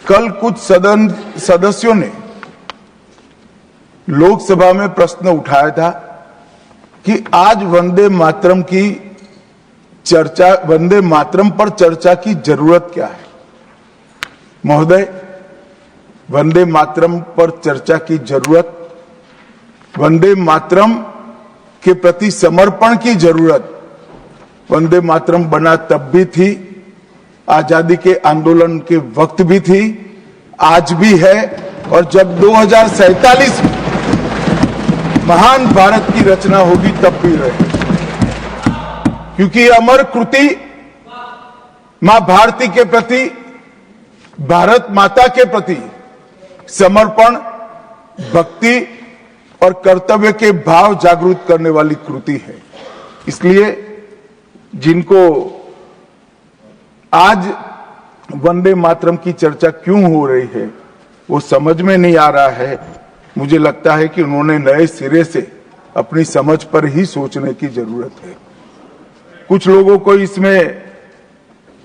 कल कुछ सदस्यों ने लोकसभा में प्रश्न उठाया था कि आज वंदे मातरम पर चर्चा की जरूरत क्या है। महोदय, वंदे मातरम पर चर्चा की जरूरत, वंदे मातरम के प्रति समर्पण की जरूरत वंदे मातरम बना तब भी थी, आजादी के आंदोलन के वक्त भी थी, आज भी है, और जब 2047 में महान भारत की रचना होगी तब भी रहे, क्योंकि अमर कृति मां भारती के प्रति, भारत माता के प्रति समर्पण, भक्ति और कर्तव्य के भाव जागृत करने वाली कृति है। इसलिए जिनको आज वंदे मातरम की चर्चा क्यों हो रही है वो समझ में नहीं आ रहा है। मुझे लगता है कि उन्होंने नए सिरे से अपनी समझ पर ही सोचने की जरूरत है। कुछ लोगों को इसमें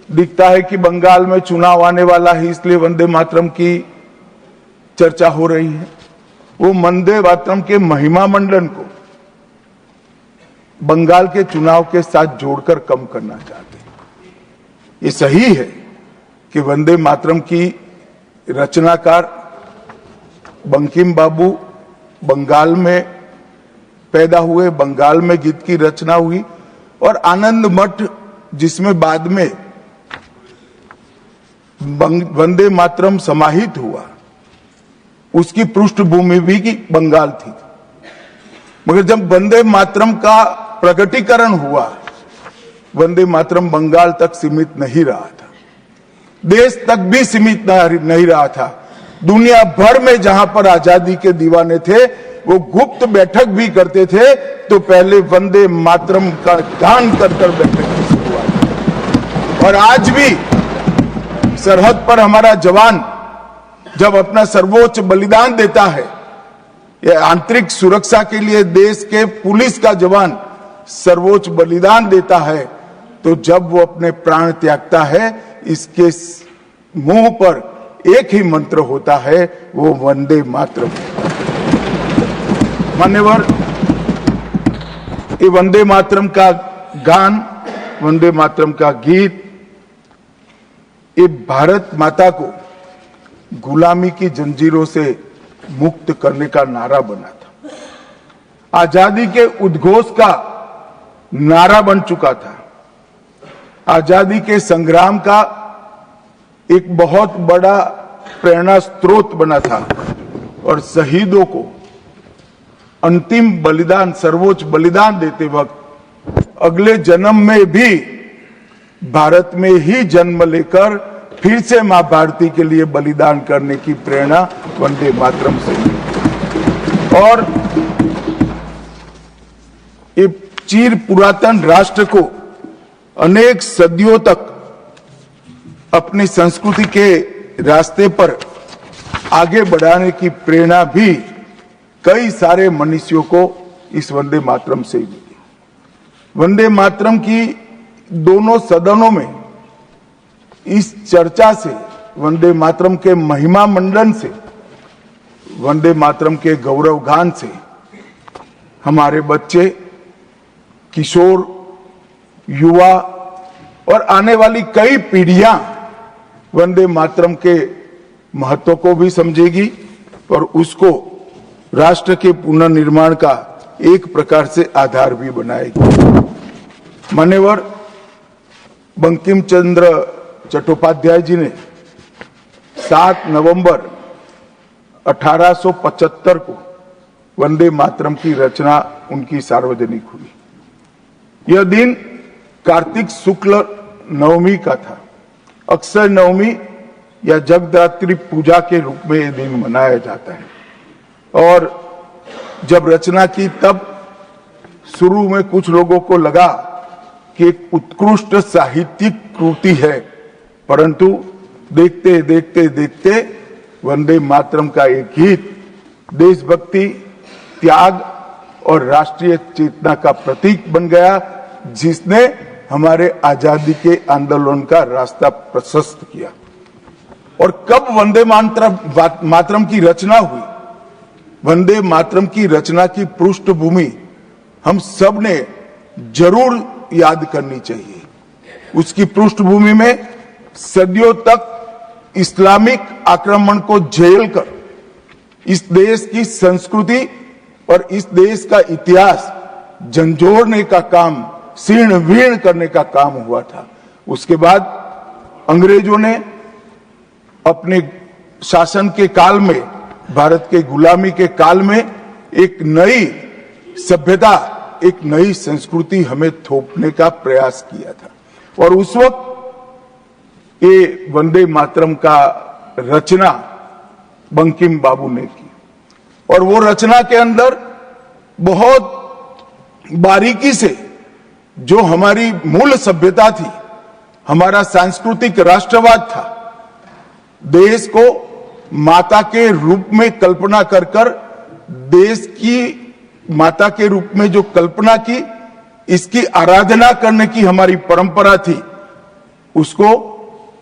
दिखता है कि बंगाल में चुनाव आने वाला है, इसलिए वंदे मातरम की चर्चा हो रही है। वो वंदे मातरम के महिमा मंडन को बंगाल के चुनाव के साथ जोड़कर कम करना चाहते हैं। ये सही है कि वंदे मातरम की रचनाकार बंकिम बाबू बंगाल में पैदा हुए, बंगाल में गीत की रचना हुई, और आनंद मठ जिसमें बाद में वंदे मातरम समाहित हुआ, उसकी पृष्ठभूमि भी की बंगाल थी। मगर जब वंदे मातरम का प्रकटीकरण हुआ, वंदे मातरम बंगाल तक सीमित नहीं रहा था, देश तक भी सीमित नहीं रहा था। दुनिया भर में जहां पर आजादी के दीवाने थे वो गुप्त बैठक भी करते थे तो पहले वंदे मातरम का गान कर बैठक की शुरुआत। और आज भी सरहद पर हमारा जवान जब अपना सर्वोच्च बलिदान देता है, ये आंतरिक सुरक्षा के लिए देश के पुलिस का जवान सर्वोच्च बलिदान देता है, तो जब वो अपने प्राण त्यागता है, इसके मुंह पर एक ही मंत्र होता है, वो वंदे मातरम। मान्यवर, ये वंदे मातरम का गान, वंदे मातरम का गीत, ये भारत माता को गुलामी की जंजीरों से मुक्त करने का नारा बना था, आजादी के उद्घोष का नारा बन चुका था, आजादी के संग्राम का एक बहुत बड़ा प्रेरणा स्रोत बना था, और शहीदों को अंतिम बलिदान, सर्वोच्च बलिदान देते वक्त अगले जन्म में भी भारत में ही जन्म लेकर फिर से मां भारती के लिए बलिदान करने की प्रेरणा वंदे मातरम से मिली। और ये चिर पुरातन राष्ट्र को अनेक सदियों तक अपनी संस्कृति के रास्ते पर आगे बढ़ाने की प्रेरणा भी कई सारे मनुष्यों को इस वंदे मातरम से मिली। वंदे मातरम की दोनों सदनों में इस चर्चा से, वंदे मातरम के महिमा मंडन से, वंदे मातरम के गौरव गान से हमारे बच्चे, किशोर, युवा और आने वाली कई पीढ़ियां वंदे मातरम के महत्व को भी समझेगी और उसको राष्ट्र के पुनर्निर्माण का एक प्रकार से आधार भी बनाएगी। मान्यवर, बंकिम चंद्र चट्टोपाध्याय जी ने 7 नवंबर 1875 को वंदे मातरम की रचना उनकी सार्वजनिक हुई। यह दिन कार्तिक शुक्ल नवमी का था। अक्षय नवमी या जगदात्री पूजा के रूप में यह दिन मनाया जाता है। और जब रचना की तब शुरू में कुछ लोगों को लगा कि एक उत्कृष्ट साहित्यिक कृति है, परंतु देखते देखते देखते वंदे मातरम का एक गीत देशभक्ति, त्याग और राष्ट्रीय चेतना का प्रतीक बन गया, जिसने हमारे आजादी के आंदोलन का रास्ता प्रशस्त किया। और कब वंदे मातरम की रचना हुई। वंदे मातरम की रचना की पृष्ठभूमि हम सब ने जरूर याद करनी चाहिए। उसकी पृष्ठभूमि में सदियों तक इस्लामिक आक्रमण को झेलकर इस देश की संस्कृति और इस देश का इतिहास झंझोड़ने का काम, शीर्ण वीर्ण करने का काम हुआ था। उसके बाद अंग्रेजों ने अपने शासन के काल में, भारत के गुलामी के काल में एक नई सभ्यता, एक नई संस्कृति हमें थोपने का प्रयास किया था। और उस वक्त ये वंदे मातरम का रचना बंकिम बाबू ने की और वो रचना के अंदर बहुत बारीकी से जो हमारी मूल सभ्यता थी, हमारा सांस्कृतिक राष्ट्रवाद था, देश को माता के रूप में कल्पना कर कर देश की माता के रूप में जो कल्पना की, इसकी आराधना करने की हमारी परंपरा थी, उसको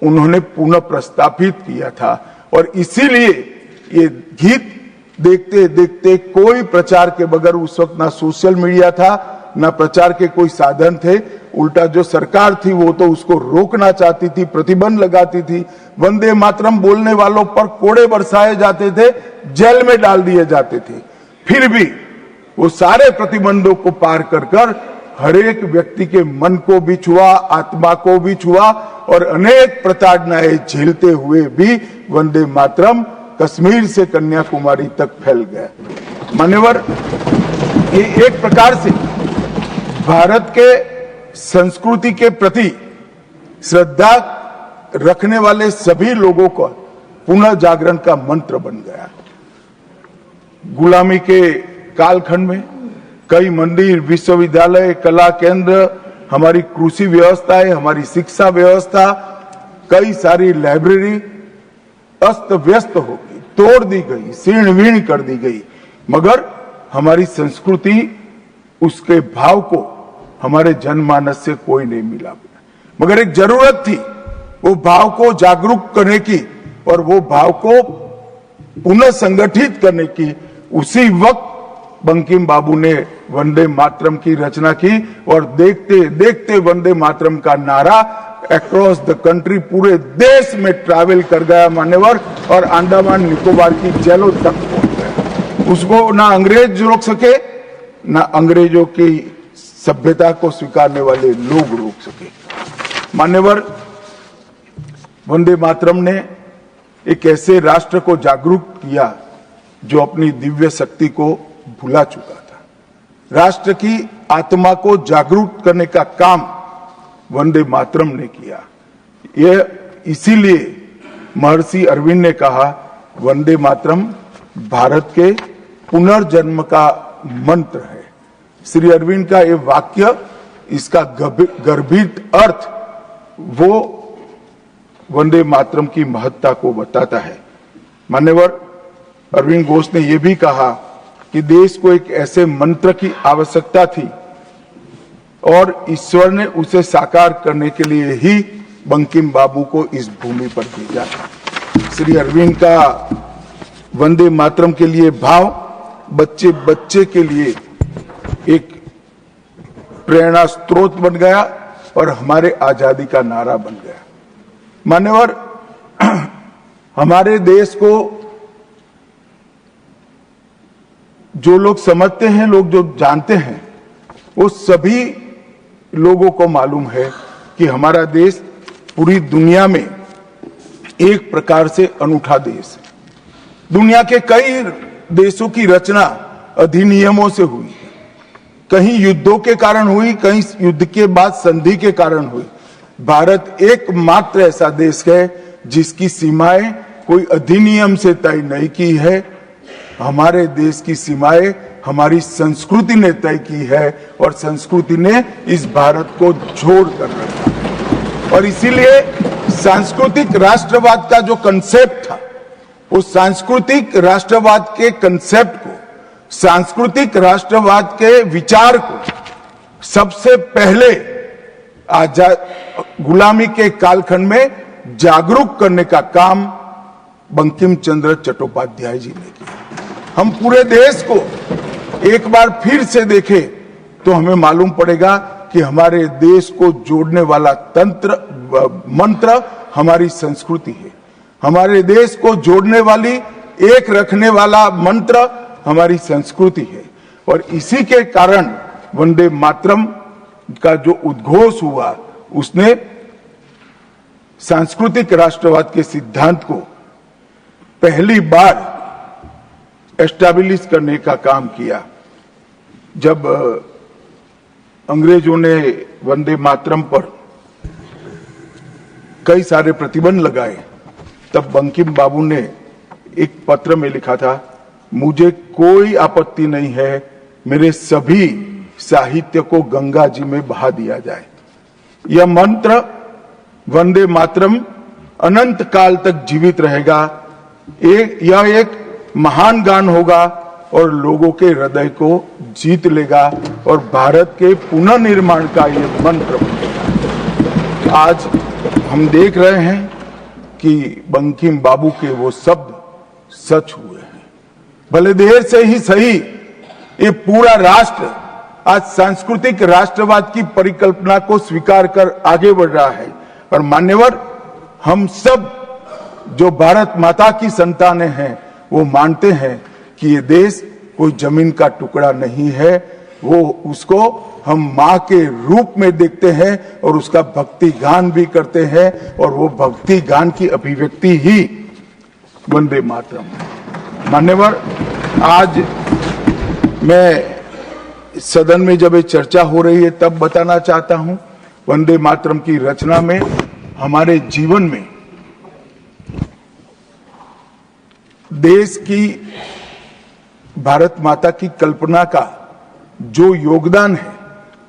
उन्होंने पुनः प्रस्तापित किया था। और इसीलिए ये गीत देखते देखते कोई प्रचार के बगैर, उस वक्त ना सोशल मीडिया था, ना प्रचार के कोई साधन थे, उल्टा जो सरकार थी वो तो उसको रोकना चाहती थी, प्रतिबंध लगाती थी। वंदे मातरम बोलने वालों पर कोड़े बरसाए जाते थे, जेल में डाल दिए जाते थे। फिर भी वो सारे प्रतिबंधों को पार कर कर हर एक व्यक्ति के मन को भी छुआ, आत्मा को भी छुआ और अनेक प्रताड़नाएं झेलते हुए भी वंदे मातरम कश्मीर से कन्याकुमारी तक फैल गया। मान्यवर, ये एक प्रकार से भारत के संस्कृति के प्रति श्रद्धा रखने वाले सभी लोगों को पुनः जागरण का मंत्र बन गया। गुलामी के कालखंड में कई मंदिर, विश्वविद्यालय, कला केंद्र, हमारी कृषि व्यवस्थाएं, हमारी शिक्षा व्यवस्था, कई सारी लाइब्रेरी अस्त व्यस्त हो गई, तोड़ दी गई, शीर्ण वीर्ण कर दी गई, मगर हमारी संस्कृति, उसके भाव को हमारे जनमानस से कोई नहीं मिला। मगर एक जरूरत थी वो भाव को जागरूक करने की और वो भाव को पुनः संगठित करने की। उसी वक्त बंकिम बाबू ने वंदे मातरम की रचना की और देखते देखते वंदे मातरम का नारा अक्रॉस द कंट्री, पूरे देश में ट्रैवल कर गया मान्यवर, और अंडमान निकोबार की जेलों तक पहुंच गया। उसको ना अंग्रेज रोक सके, ना अंग्रेजों की सभ्यता को स्वीकारने वाले लोग रोक सके। मान्यवर, वंदे मातरम ने एक ऐसे राष्ट्र को जागरूक किया जो अपनी दिव्य शक्ति को भुला चुका था। राष्ट्र की आत्मा को जागरूक करने का काम वंदे मातरम ने किया। यह इसीलिए महर्षि अरविंद ने कहा, वंदे मातरम भारत के पुनर्जन्म का मंत्र है। श्री अरविंद का ये वाक्य, इसका गर्भित अर्थ वो वंदे मातरम की महत्ता को बताता है। मान्यवर, अरविंद घोष ने यह भी कहा कि देश को एक ऐसे मंत्र की आवश्यकता थी और ईश्वर ने उसे साकार करने के लिए ही बंकिम बाबू को इस भूमि पर भेजा। श्री अरविंद का वंदे मातरम के लिए भाव बच्चे बच्चे के लिए एक प्रेरणा स्रोत बन गया और हमारे आजादी का नारा बन गया। मान्यवर, हमारे देश को जो लोग समझते हैं, लोग जो जानते हैं, वो सभी लोगों को मालूम है कि हमारा देश पूरी दुनिया में एक प्रकार से अनूठा देश है। दुनिया के कई देशों की रचना अधिनियमों से हुई, कहीं युद्धों के कारण हुई, कहीं युद्ध के बाद संधि के कारण हुई। भारत एकमात्र ऐसा देश है जिसकी सीमाएं कोई अधिनियम से तय नहीं की है। हमारे देश की सीमाएं हमारी संस्कृति ने तय की है और संस्कृति ने इस भारत को जोड़ कर रखा है। और इसीलिए सांस्कृतिक राष्ट्रवाद का जो कंसेप्ट था, उस सांस्कृतिक राष्ट्रवाद के कंसेप्ट को, सांस्कृतिक राष्ट्रवाद के विचार को सबसे पहले गुलामी के कालखंड में जागरूक करने का काम बंकिम चंद्र चट्टोपाध्याय जी ने की। हम पूरे देश को एक बार फिर से देखें तो हमें मालूम पड़ेगा कि हमारे देश को जोड़ने वाला मंत्र हमारी संस्कृति है। हमारे देश को जोड़ने वाली, एक रखने वाला मंत्र हमारी संस्कृति है। और इसी के कारण वंदे मातरम का जो उद्घोष हुआ, उसने सांस्कृतिक राष्ट्रवाद के सिद्धांत को पहली बार एस्टैब्लिश करने का काम किया। जब अंग्रेजों ने वंदे मातरम पर कई सारे प्रतिबंध लगाए, तब बंकिम बाबू ने एक पत्र में लिखा था, मुझे कोई आपत्ति नहीं है, मेरे सभी साहित्य को गंगा जी में बहा दिया जाए। यह मंत्र वंदे मातरम अनंत काल तक जीवित रहेगा। यह एक महान गान होगा और लोगों के हृदय को जीत लेगा और भारत के पुनर्निर्माण का यह मंत्र बनेगा। आज हम देख रहे हैं कि बंकिम बाबू के वो शब्द सच हुए हैं। भले देर से ही सही, ये पूरा राष्ट्र आज सांस्कृतिक राष्ट्रवाद की परिकल्पना को स्वीकार कर आगे बढ़ रहा है। और मान्यवर, हम सब जो भारत माता की संतानें हैं, वो मानते हैं कि ये देश कोई जमीन का टुकड़ा नहीं है। वो उसको हम माँ के रूप में देखते हैं और उसका भक्ति गान भी करते हैं, और वो भक्ति गान की अभिव्यक्ति ही वंदे मातरम है। मान्यवर, आज मैं सदन में जब ये चर्चा हो रही है तब बताना चाहता हूं, वंदे मातरम की रचना में हमारे जीवन में देश की, भारत माता की कल्पना का जो योगदान है,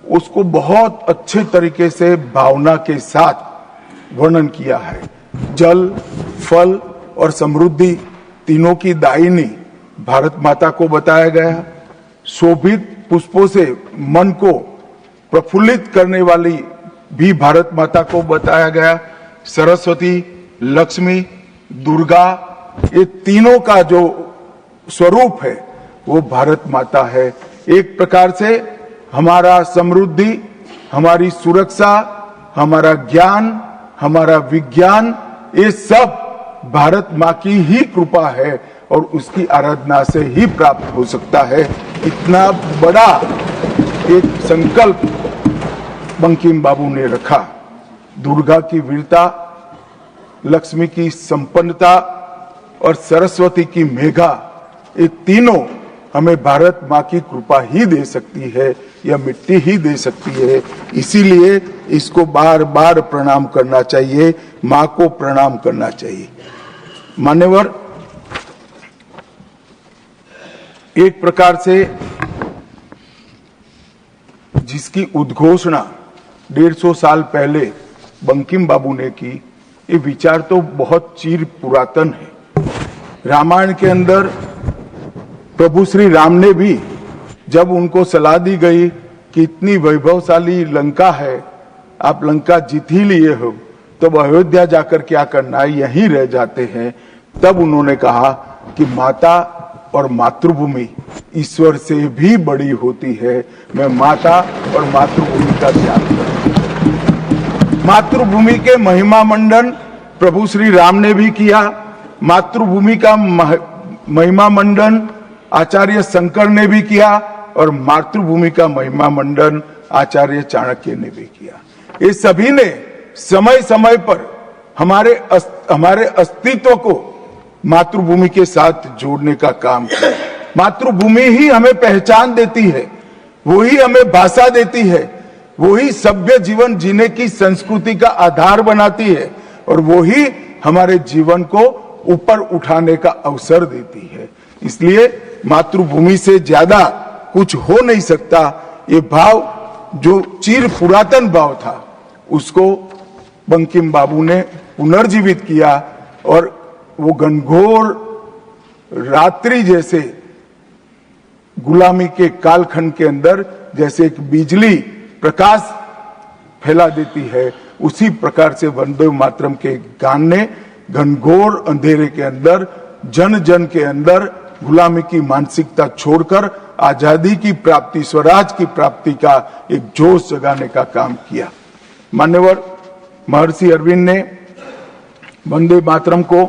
उसको बहुत अच्छे तरीके से भावना के साथ वर्णन किया है। जल, फल और समृद्धि तीनों की दायिनी भारत माता को बताया गया। शोभित पुष्पों से मन को प्रफुल्लित करने वाली भी भारत माता को बताया गया। सरस्वती, लक्ष्मी, दुर्गा, ये तीनों का जो स्वरूप है वो भारत माता है। एक प्रकार से हमारा समृद्धि, हमारी सुरक्षा, हमारा ज्ञान, हमारा विज्ञान, ये सब भारत माँ की ही कृपा है और उसकी आराधना से ही प्राप्त हो सकता है। इतना बड़ा एक संकल्प बंकिम बाबू ने रखा। दुर्गा की वीरता, लक्ष्मी की संपन्नता और सरस्वती की मेघा, ये तीनों हमें भारत माँ की कृपा ही दे सकती है, या मिट्टी ही दे सकती है। इसीलिए इसको बार बार प्रणाम करना चाहिए, माँ को प्रणाम करना चाहिए। मान्यवर, एक प्रकार से जिसकी उद्घोषणा 150 साल पहले बंकिम बाबू ने की, ये विचार तो बहुत चिर पुरातन है। रामायण के अंदर प्रभु श्री राम ने भी, जब उनको सलाह दी गई कि इतनी वैभवशाली लंका है, आप लंका जीत ही लिए हो, तब अयोध्या जाकर क्या करना है, यहीं रह जाते हैं। तब उन्होंने कहा कि माता और मातृभूमि ईश्वर से भी बड़ी होती है, मैं माता और मातृभूमि का त्याग करूं। मातृभूमि के महिमा मंडन प्रभु श्री राम ने भी किया। मातृभूमि का महिमा मंडन आचार्य शंकर ने भी किया और मातृभूमि का महिमा मंडन आचार्य चाणक्य ने भी किया। ये सभी ने समय समय पर हमारे अस्तित्व को मातृभूमि के साथ जोड़ने का काम किया। मातृभूमि ही हमें पहचान देती है, वो ही हमें भाषा देती है, वो ही सभ्य जीवन जीने की संस्कृति का आधार बनाती है और वो ही हमारे जीवन को ऊपर उठाने का अवसर देती है। इसलिए मातृभूमि से ज्यादा कुछ हो नहीं सकता। ये भाव जो चिर पुरातन भाव था, उसको बंकिम बाबू ने पुनर्जीवित किया और वो घनघोर रात्रि जैसे गुलामी के कालखंड के अंदर जैसे एक बिजली प्रकाश फैला देती है, उसी प्रकार से वंदे मातरम के गान ने घनघोर अंधेरे के अंदर, जन जन के अंदर गुलामी की मानसिकता छोड़कर आजादी की प्राप्ति, स्वराज की प्राप्ति का एक जोश जगाने का काम किया। मान्यवर महर्षि अरविंद ने वंदे मातरम को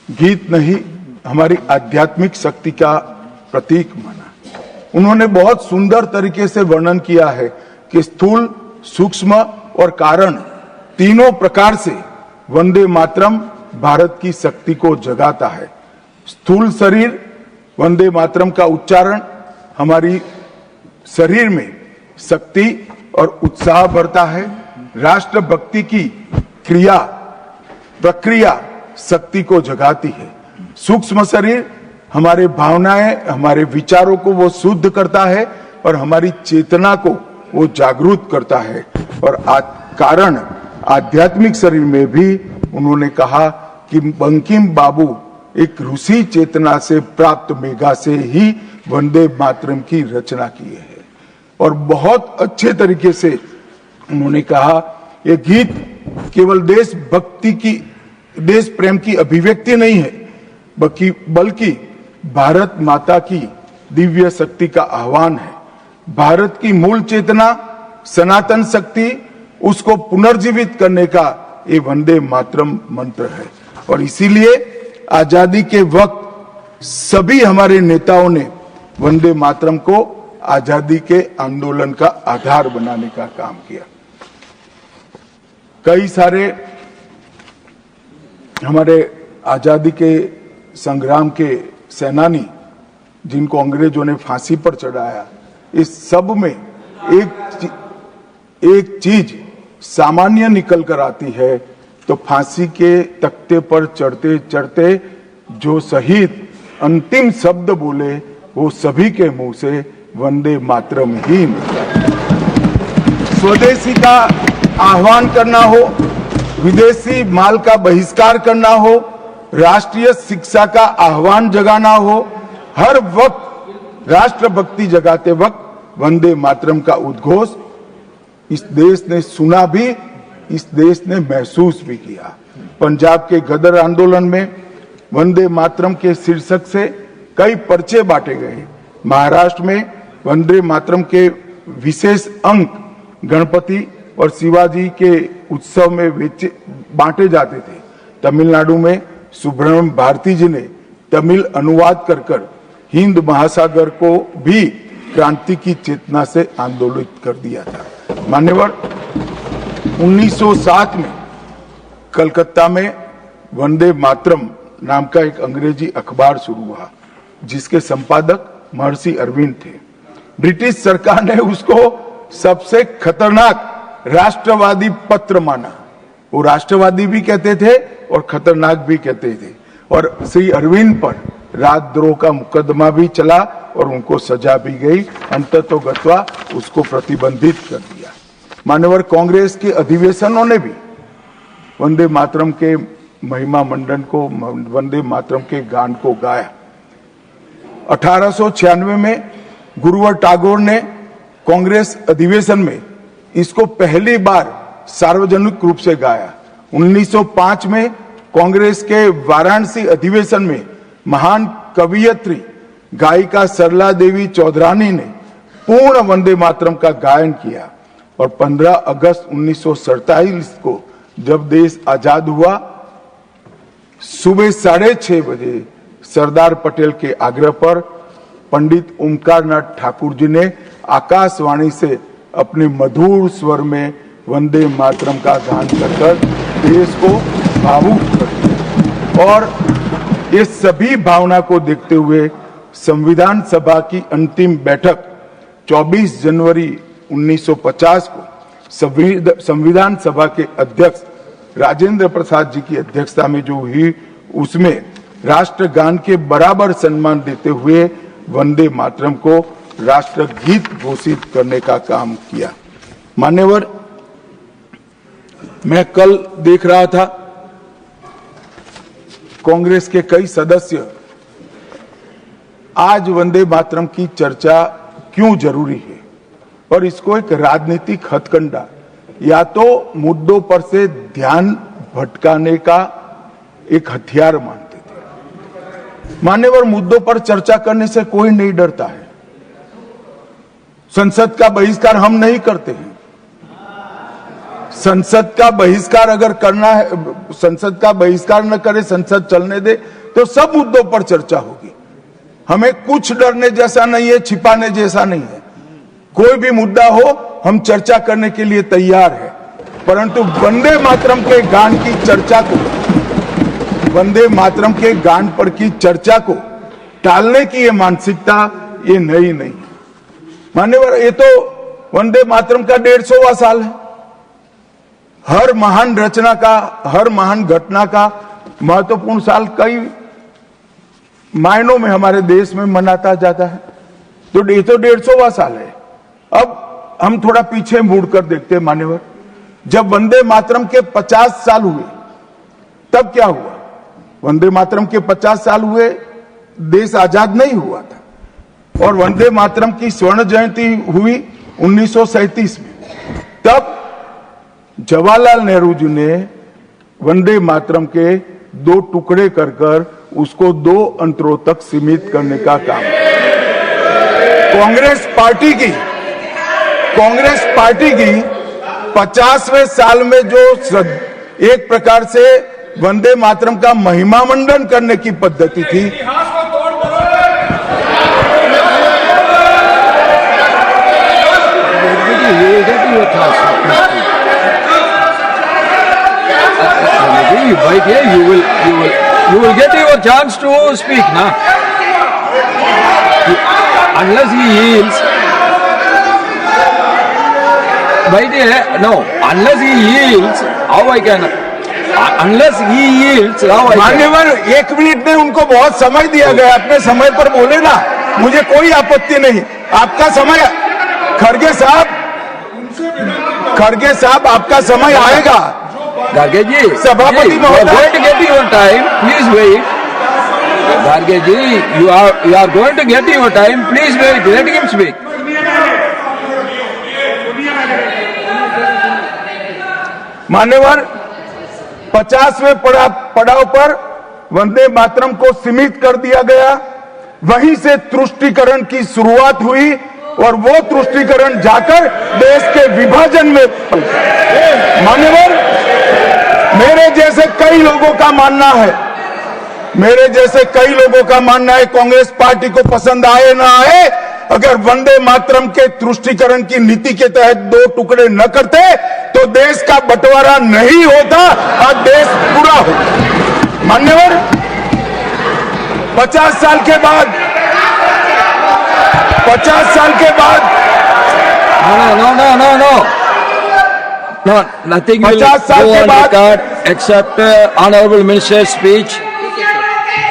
गीत नहीं, हमारी आध्यात्मिक शक्ति का प्रतीक माना। उन्होंने बहुत सुंदर तरीके से वर्णन किया है कि स्थूल, सूक्ष्म और कारण तीनों प्रकार से वंदे मातरम भारत की शक्ति को जगाता है। स्थूल शरीर, वंदे मातरम का उच्चारण हमारी शरीर में शक्ति और उत्साह भरता है। राष्ट्रभक्ति की क्रिया प्रक्रिया शक्ति को जगाती है। सूक्ष्म शरीर हमारे भावनाएं, हमारे विचारों को वो शुद्ध करता है और हमारी चेतना को वो जागरूक करता है। और कारण आध्यात्मिक शरीर में भी उन्होंने कहा कि बंकिम बाबू एक ऋषि चेतना से प्राप्त मेघा से ही वंदे मातरम की रचना किए हैं। और बहुत अच्छे तरीके से उन्होंने कहा ये गीत केवल देशभक्ति की, देश प्रेम की अभिव्यक्ति नहीं है, बल्कि भारत माता की दिव्य शक्ति का आह्वान है। भारत की मूल चेतना, सनातन शक्ति, उसको पुनर्जीवित करने का ये वंदे मातरम मंत्र है। और इसीलिए आजादी के वक्त सभी हमारे नेताओं ने वंदे मातरम को आजादी के आंदोलन का आधार बनाने का काम किया। कई सारे हमारे आजादी के संग्राम के सेनानी जिनको अंग्रेजों ने फांसी पर चढ़ाया, इस सब में एक चीज सामान्य निकल कर आती है, तो फांसी के तख्ते पर चढ़ते चढ़ते जो शहीद अंतिम शब्द बोले वो सभी के मुंह से वंदे मातरम ही निकला। स्वदेशी का आह्वान करना हो, विदेशी माल का बहिष्कार करना हो, राष्ट्रीय शिक्षा का आह्वान जगाना हो, हर वक्त राष्ट्रभक्ति जगाते वक्त वंदे मातरम का उद्घोष इस देश ने सुना भी, इस देश ने महसूस भी किया। पंजाब के गदर आंदोलन में वंदे मातरम के शीर्षक से कई पर्चे बांटे गए। महाराष्ट्र में वंदे मातरम के विशेष अंक गणपति और शिवाजी के उत्सव में बांटे जाते थे। तमिलनाडु में सुब्रह्मण्यम भारती जी ने तमिल अनुवाद कर हिंद महासागर को भी क्रांति की चेतना से आंदोलित कर दिया था। मान्यवर 1907 में कलकत्ता में वंदे मातरम नाम का एक अंग्रेजी अखबार शुरू हुआ, जिसके संपादक महर्षि अरविंद थे। ब्रिटिश सरकार ने उसको सबसे खतरनाक राष्ट्रवादी पत्र माना। वो राष्ट्रवादी भी कहते थे और खतरनाक भी कहते थे। और श्री अरविंद पर राजद्रोह का मुकदमा भी चला और उनको सजा भी गई। अंततोगत्वा उसको प्रतिबंधित कर दिया। मान्यवर कांग्रेस के अधिवेशनों ने भी वंदे मातरम के महिमा मंडन को, वंदे मातरम के गान को गाया। 1896 में गुरुवर टैगोर ने कांग्रेस अधिवेशन में इसको पहली बार सार्वजनिक रूप से गाया। 1905 में कांग्रेस के वाराणसी अधिवेशन में महान कवियत्री गायिका सरला देवी चौधरानी ने पूर्ण वंदे मातरम का गायन किया। और 15 अगस्त 1947 को जब देश आजाद हुआ, सुबह 6:30 बजे सरदार पटेल के आग्रह पर पंडित ओमकारनाथ ठाकुर जी ने आकाशवाणी से अपने मधुर स्वर में वंदे मातरम का गान कर देश को भावुक कर दिया। और ये सभी भावना को देखते हुए संविधान सभा की अंतिम बैठक 24 जनवरी 1950 को संविधान सभा के अध्यक्ष राजेंद्र प्रसाद जी की अध्यक्षता में जो हुई, उसमें राष्ट्रगान के बराबर सम्मान देते हुए वंदे मातरम को राष्ट्रगीत घोषित करने का काम किया। मान्यवर, मैं कल देख रहा था कांग्रेस के कई सदस्य आज वंदे मातरम की चर्चा क्यों जरूरी है और इसको एक राजनीतिक हथकंडा या तो मुद्दों पर से ध्यान भटकाने का एक हथियार मानते थे। मान्यवर, मुद्दों पर चर्चा करने से कोई नहीं डरता है। संसद का बहिष्कार हम नहीं करते हैं। संसद का बहिष्कार अगर करना है, संसद का बहिष्कार न करे, संसद चलने दे, तो सब मुद्दों पर चर्चा होगी। हमें कुछ डरने जैसा नहीं है, छिपाने जैसा नहीं है। कोई भी मुद्दा हो, हम चर्चा करने के लिए तैयार है। परंतु वंदे मातरम के गान की चर्चा को, वंदे मातरम के गान पर की चर्चा को टालने की ये मानसिकता ये नई नहीं है। मान्यवर, ये तो वंदे मातरम का 150वां साल है। हर महान रचना का, हर महान घटना का महत्वपूर्ण साल कई मायनों में हमारे देश में मनाता जाता है। तो ये तो 150वां साल है। अब हम थोड़ा पीछे मुड़कर देखते हैं मान्यवर, जब वंदे मातरम के 50 साल हुए तब क्या हुआ? वंदे मातरम के 50 साल हुए, देश आजाद नहीं हुआ था। और वंदे मातरम की स्वर्ण जयंती हुई 1937 में। तब जवाहरलाल नेहरू जी ने वंदे मातरम के 2 टुकड़े कर उसको 2 अंतरों तक सीमित करने का काम किया। कांग्रेस पार्टी की 50वें साल में जो एक प्रकार से वंदे मातरम का महिमा मंडन करने की पद्धति थी, you will get your chance to speak, na? Unless he yields, unless he yields, how I can? Unless he yields, how I can? मान्यवर, 1 मिनट में उनको बहुत समय दिया गया, अपने समय पर बोले ना, मुझे कोई आपत्ति नहीं। आपका समय, खड़गे साहब आपका समय आएगा। गार्गे जी, सभापति महोदय, going to get your time, please wait. गार्गे ji, you are going to get your time, please wait. Let him speak. मान्यवर, 50वें पड़ाव पर वंदे मातरम को सीमित कर दिया गया। वहीं से तुष्टीकरण की शुरुआत हुई और वो तुष्टीकरण जाकर देश के विभाजन में मान्यवर, मेरे जैसे कई लोगों का मानना है, कांग्रेस पार्टी को पसंद आए ना आए, अगर वंदे मातरम के तुष्टीकरण की नीति के तहत 2 टुकड़े न करते तो देश का बंटवारा नहीं होता और देश पूरा होता। मान्यवर, 50 साल के बाद No, nothing will go on record except Honorable Minister's speech.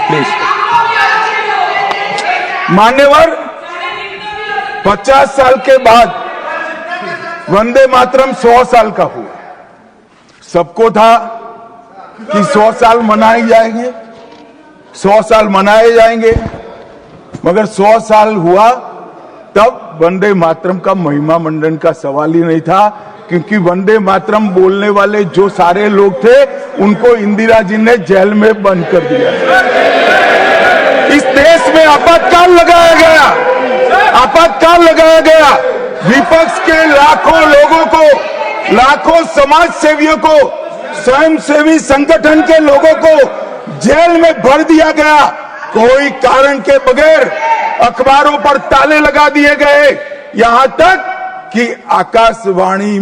Please. मान्यवर, 50 साल के बाद वंदे मातरम 100 साल का हुआ। सबको था कि 100 साल मनाए जाएंगे, 100 साल मनाए जाएंगे, मगर 100 साल हुआ तब वंदे मातरम का महिमा मंडन का सवाल ही नहीं था, क्योंकि वंदे मातरम बोलने वाले जो सारे लोग थे उनको इंदिरा जी ने जेल में बंद कर दिया। इस देश में आपातकाल लगाया गया। विपक्ष के लाखों लोगों को, लाखों समाज सेवियों को, स्वयंसेवी संगठन के लोगों को जेल में भर दिया गया। कोई कारण के बगैर अखबारों पर ताले लगा दिए गए। यहां तक कि आकाशवाणी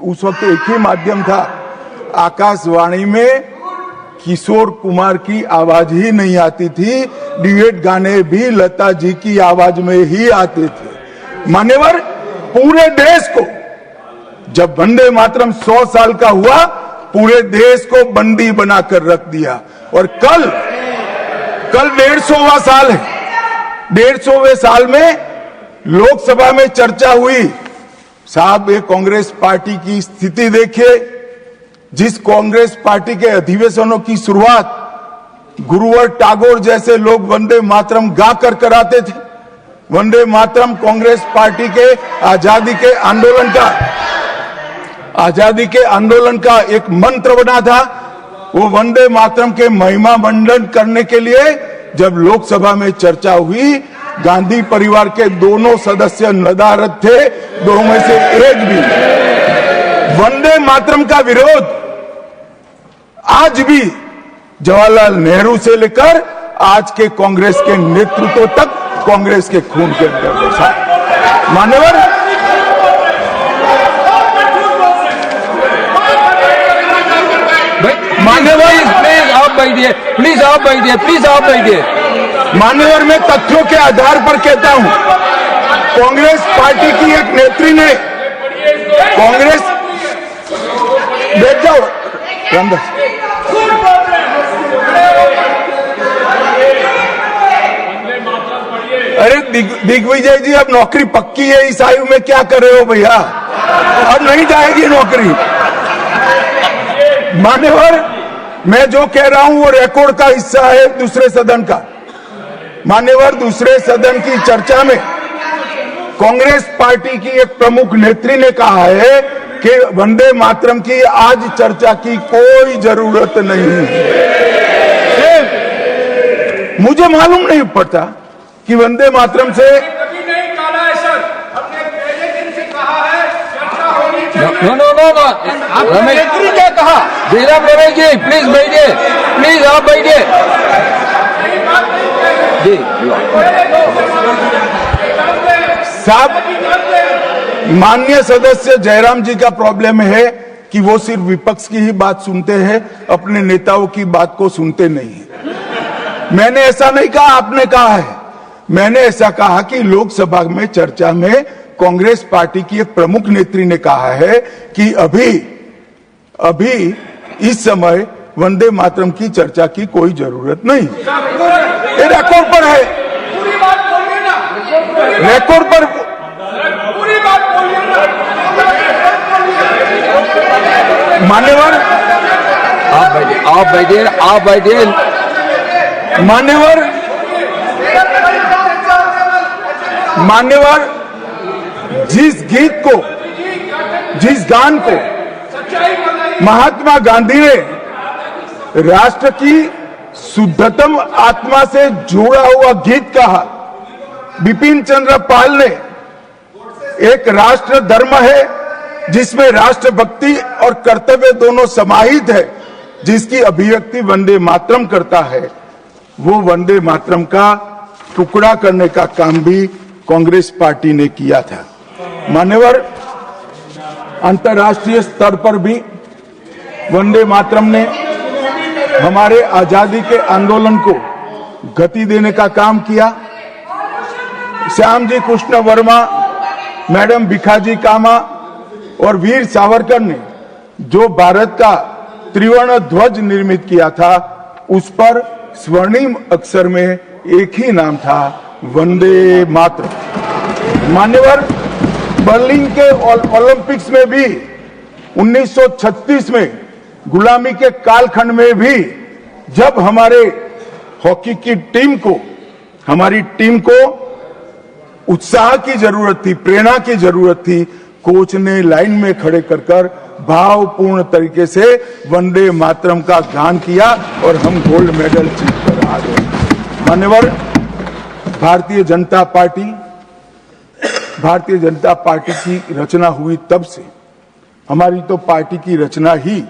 उस वक्त एक ही माध्यम था, आकाशवाणी में किशोर कुमार की आवाज ही नहीं आती थी, ड्यूएट गाने भी लता जी की आवाज में ही आते थे। मान्यवर, पूरे देश को जब वंदे मातरम 100 साल का हुआ, पूरे देश को बंदी बनाकर रख दिया। और कल 150वां साल है। 150वें साल में लोकसभा में चर्चा हुई। साहब, ये कांग्रेस पार्टी की स्थिति देखिए। जिस कांग्रेस पार्टी के अधिवेशनों की शुरुआत गुरुवर टागोर जैसे लोग वंदे मातरम गाकर कराते थे। वंदे मातरम कांग्रेस पार्टी के आजादी के आंदोलन का एक मंत्र बना था। वो वंदे मातरम के महिमा मंडन करने के लिए जब लोकसभा में चर्चा हुई, गांधी परिवार के दोनों सदस्य नदारद थे, दो में से एक भी वंदे मातरम का विरोध आज भी जवाहरलाल नेहरू से लेकर आज के कांग्रेस के नेतृत्व तक कांग्रेस के खून के अंदर बसा। मान्यवर, प्लीज आप बैठिए, प्लीज आप बैठिए, प्लीज आप बैठिए। मान्यवर, मैं तथ्यों के आधार पर कहता हूं, कांग्रेस पार्टी की एक नेत्री ने कांग्रेस बैठ जाओ रामदास, अरे दिग्विजय जी, अब नौकरी पक्की है इस आयु में, क्या कर रहे हो भैया, अब नहीं जाएगी नौकरी। मान्यवर, मैं जो कह रहा हूं वो रिकॉर्ड का हिस्सा है दूसरे सदन का। मान्यवर, दूसरे सदन की चर्चा में कांग्रेस पार्टी की एक प्रमुख नेत्री ने कहा है कि वंदे मातरम की आज चर्चा की कोई जरूरत नहीं है। मुझे मालूम नहीं पड़ता कि वंदे मातरम से कभी नहीं कहा है सर, हमने पहले दिन से कहा है चर्चा होनी चाहिए। No no no no, Ramesh नेत्री क्या कहा? जयराम रमेश जी प्लीज बैठिए, प्लीज आप बैठिए जी। साहब, माननीय सदस्य जयराम जी का प्रॉब्लम है कि वो सिर्फ विपक्ष की ही बात सुनते हैं, अपने नेताओं की बात को सुनते नहीं है। मैंने ऐसा नहीं कहा, आपने कहा है। मैंने ऐसा कहा कि लोकसभा में चर्चा में कांग्रेस पार्टी की एक प्रमुख नेत्री ने कहा है कि अभी इस समय वंदे मातरम की चर्चा की कोई जरूरत नहीं। ये रिकॉर्ड पर है, पूरी बात बोलिए ना, रिकॉर्ड पर पूरी बात बोलिए ना। मान्यवर, आप बैठिए, आप बैठिए, आप बैठिए। मान्यवर, जिस गीत को, जिस गान को महात्मा गांधी ने राष्ट्र की शुद्धतम आत्मा से जुड़ा हुआ गीत कहा, बिपिन चंद्र पाल ने एक राष्ट्र धर्म है जिसमें राष्ट्रभक्ति और कर्तव्य दोनों समाहित है, जिसकी अभिव्यक्ति वंदे मातरम करता है, वो वंदे मातरम का टुकड़ा करने का काम भी कांग्रेस पार्टी ने किया था। मान्यवर, अंतर्राष्ट्रीय स्तर पर भी वंदे मातरम ने हमारे आजादी के आंदोलन को गति देने का काम किया। श्याम जी कृष्ण वर्मा, मैडम भिखाजी कामा और वीर सावरकर ने जो भारत का त्रिवर्ण ध्वज निर्मित किया था, उस पर स्वर्णिम अक्षर में एक ही नाम था, वंदे मातरम। मान्यवर, बर्लिन के ओलंपिक्स में भी 1936 में गुलामी के कालखंड में भी जब हमारे हॉकी की हमारी टीम को उत्साह की जरूरत थी, प्रेरणा की जरूरत थी, कोच ने लाइन में खड़े कर भावपूर्ण तरीके से वंदे मातरम का गान किया और हम गोल्ड मेडल जीत कर आ गए। मान्यवर, भारतीय जनता पार्टी की रचना हुई तब से हमारी तो पार्टी की रचना ही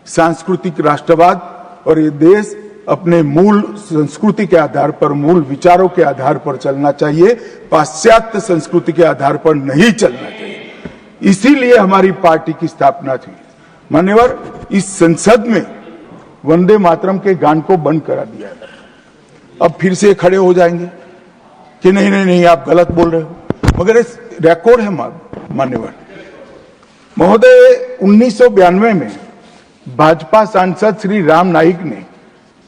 सांस्कृतिक राष्ट्रवाद और ये देश अपने मूल संस्कृति के आधार पर, मूल विचारों के आधार पर चलना चाहिए, पाश्चात्य संस्कृति के आधार पर नहीं चलना चाहिए। इसीलिए हमारी पार्टी की स्थापना थी। मान्यवर, इस संसद में वंदे मातरम के गान को बंद करा दिया गया। अब फिर से खड़े हो जाएंगे कि नहीं नहीं नहीं, आप गलत बोल रहे हो, मगर इस रिकॉर्ड है मान्यवर महोदय। 1992 में भाजपा सांसद श्री राम नाईक ने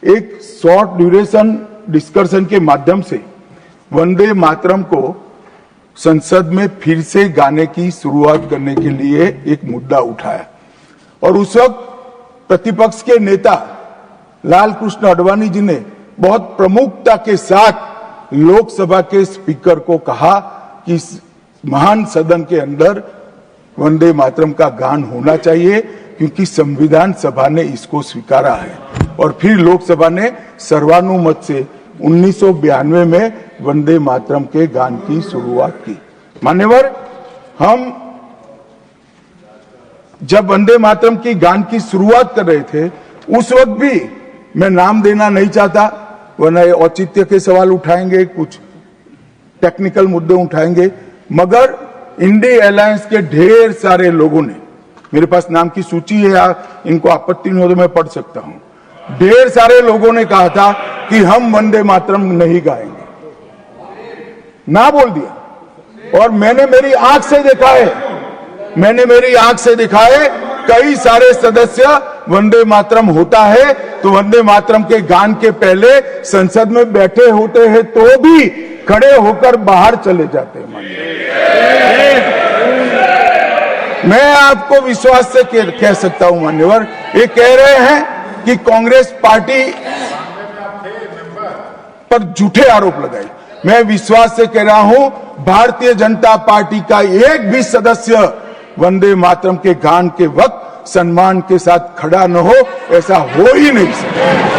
एक शॉर्ट ड्यूरेशन डिस्कशन के माध्यम से वंदे मातरम को संसद में फिर से गाने की शुरुआत करने के लिए एक मुद्दा उठाया और उस वक्त प्रतिपक्ष के नेता लाल कृष्ण आडवाणी जी ने बहुत प्रमुखता के साथ लोकसभा के स्पीकर को कहा कि इस महान सदन के अंदर वंदे मातरम का गान होना चाहिए, क्योंकि संविधान सभा ने इसको स्वीकारा है और फिर लोकसभा ने सर्वानुमत से 1992 में वंदे मातरम के गान की शुरुआत की। मान्यवर, हम जब वंदे मातरम की गान की शुरुआत कर रहे थे उस वक्त भी, मैं नाम देना नहीं चाहता वरना ये औचित्य के सवाल उठाएंगे, कुछ टेक्निकल मुद्दे उठाएंगे, मगर इंडी अलायंस के ढेर सारे लोगों ने, मेरे पास नाम की सूची है, इनको आपत्ति नहीं हो तो मैं पढ़ सकता हूं, ढेर सारे लोगों ने कहा था कि हम वंदे मातरम नहीं गाएंगे, ना बोल दिया। और मैंने मेरी आंख से देखा है, कई सारे सदस्य वंदे मातरम होता है तो वंदे मातरम के गान के पहले संसद में बैठे होते हैं तो भी खड़े होकर बाहर चले जाते हैं। मैं आपको विश्वास से कह सकता हूं मान्यवर, ये कह रहे हैं कि कांग्रेस पार्टी पर झूठे आरोप लगाए। मैं विश्वास से कह रहा हूं, भारतीय जनता पार्टी का एक भी सदस्य वंदे मातरम के गान के वक्त सम्मान के साथ खड़ा न हो, ऐसा हो ही नहीं सकता।